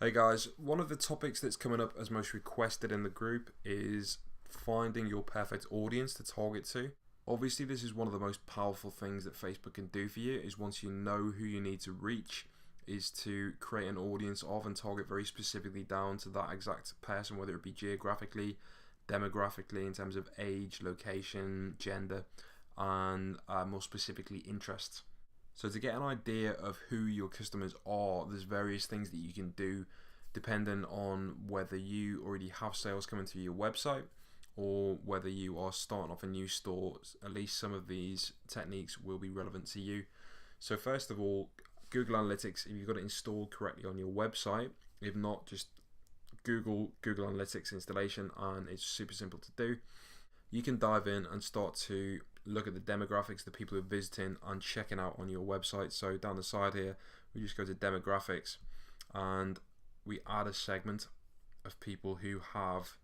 Hey guys, one of the topics that's coming up as most requested in the group is finding your perfect audience to target to. Obviously, this is one of the most powerful things that Facebook can do for you, is once you know who you need to reach, is to create an audience of and target very specifically down to that exact person, whether it be geographically, demographically, in terms of age, location, gender, and more specifically interests. So to get an idea of who your customers are, there's various things that you can do depending on whether you already have sales coming through your website or whether you are starting off a new store. At least some of these techniques will be relevant to you. So first of all, Google Analytics, if you've got it installed correctly on your website. If not, just Google Analytics installation and it's super simple to do. You can dive in and start to look at the demographics, the people who are visiting and checking out on your website. So down the side here, we just go to demographics and we add a segment of people who have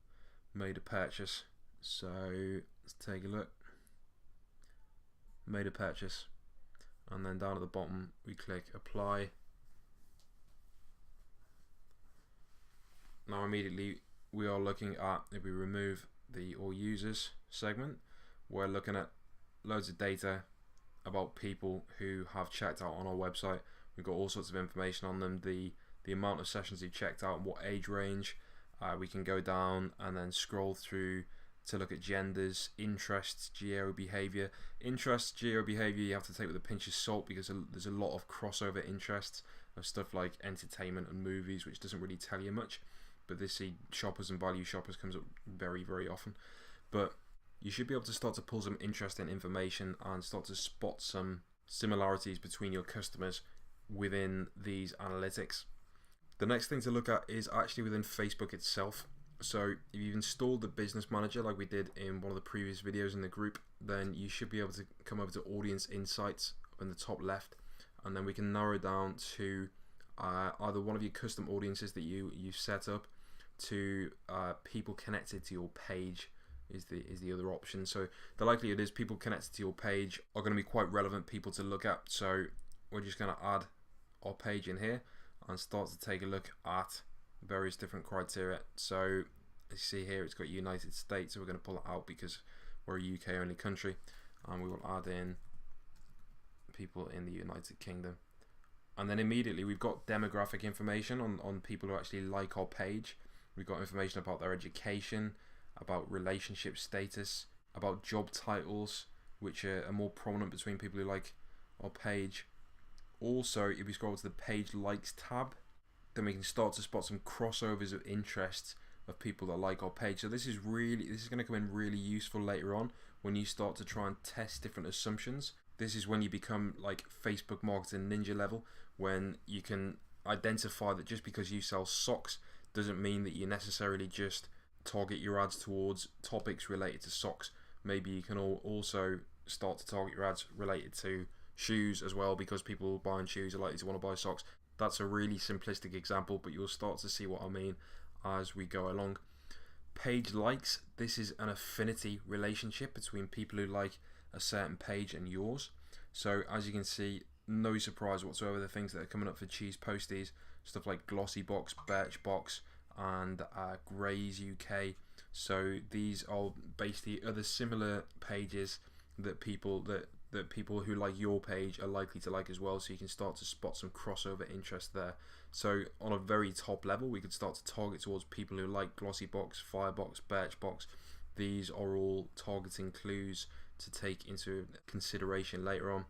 made a purchase. So let's take a look. Made a purchase. And then down at the bottom, we click apply. Now immediately we are looking at, if we remove the all users segment, we're looking at loads of data about people who have checked out on our website. We've got all sorts of information on them, the amount of sessions they've checked out, what age range. We can go down and then scroll through to look at genders, interests, geo behavior. Interests, geo behavior you have to take with a pinch of salt because there's a lot of crossover interests of stuff like entertainment and movies, which doesn't really tell you much. But this see shoppers and value shoppers comes up very, very often. But you should be able to start to pull some interesting information and start to spot some similarities between your customers within these analytics. The next thing to look at is actually within Facebook itself. So if you've installed the business manager like we did in one of the previous videos in the group, then you should be able to come over to audience insights up in the top left, and then we can narrow down to either one of your custom audiences that you've set up to people connected to your page is the other option. So the likelihood is people connected to your page are going to be quite relevant people to look at. So we're just going to add our page in here and start to take a look at various different criteria. So as you see here, it's got United States, so we're going to pull it out because we're a UK only country, and we will add in people in the United Kingdom. And then immediately we've got demographic information on people who actually like our page. We've got information about their education, about relationship status, about job titles, which are more prominent between people who like our page. Also, if we scroll to the page likes tab, then we can start to spot some crossovers of interests of people that like our page. So this is going to come in really useful later on when you start to try and test different assumptions. This is when you become like Facebook marketing ninja level, when you can identify that just because you sell socks doesn't mean that you necessarily just target your ads towards topics related to socks. Maybe you can also start to target your ads related to shoes as well, because people buying shoes are likely to want to buy socks. That's a really simplistic example, but you'll start to see what I mean as we go along. Page likes, this is an affinity relationship between people who like a certain page and yours. So as you can see, no surprise whatsoever, the things that are coming up for Cheese Posties, stuff like Glossybox, Birchbox, and Grays UK. So these are basically other similar pages that people who like your page are likely to like as well, so you can start to spot some crossover interest there. So on a very top level, we could start to target towards people who like Glossybox, Firebox, Birchbox. These are all targeting clues to take into consideration later on.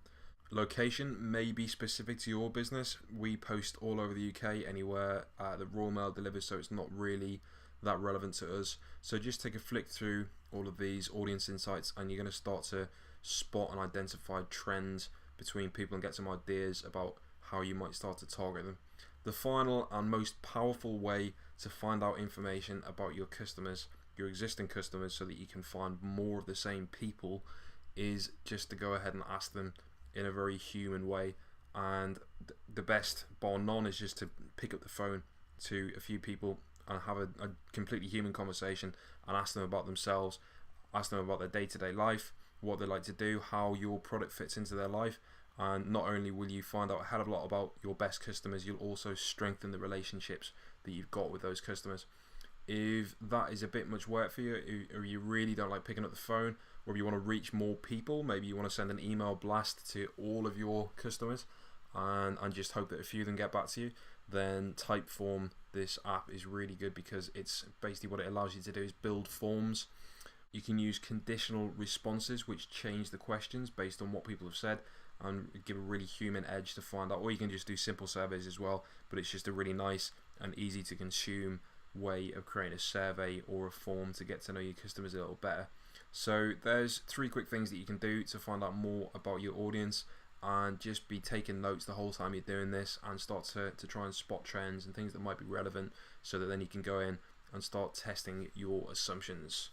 Location may be specific to your business. We post all over the UK, anywhere the Royal Mail delivers, so it's not really that relevant to us. So just take a flick through all of these audience insights and you're going to start to spot and identify trends between people and get some ideas about how you might start to target them. The final and most powerful way to find out information about your customers, your existing customers, so that you can find more of the same people, is just to go ahead and ask them in a very human way. And the best, bar none, is just to pick up the phone to a few people and have a completely human conversation and ask them about themselves, ask them about their day-to-day life, what they like to do, how your product fits into their life, And not only will you find out a hell of a lot about your best customers, you'll also strengthen the relationships that you've got with those customers. If that is a bit much work for you, or you really don't like picking up the phone, or if you want to reach more people, maybe you want to send an email blast to all of your customers and just hope that a few of them get back to you, then Typeform, this app, is really good, because it's basically what it allows you to do is build forms. You can use conditional responses, which change the questions based on what people have said and give a really human edge to find out. Or you can just do simple surveys as well, but it's just a really nice and easy to consume way of creating a survey or a form to get to know your customers a little better. So there's 3 quick things that you can do to find out more about your audience, and just be taking notes the whole time you're doing this, and start to try and spot trends and things that might be relevant, so that then you can go in and start testing your assumptions.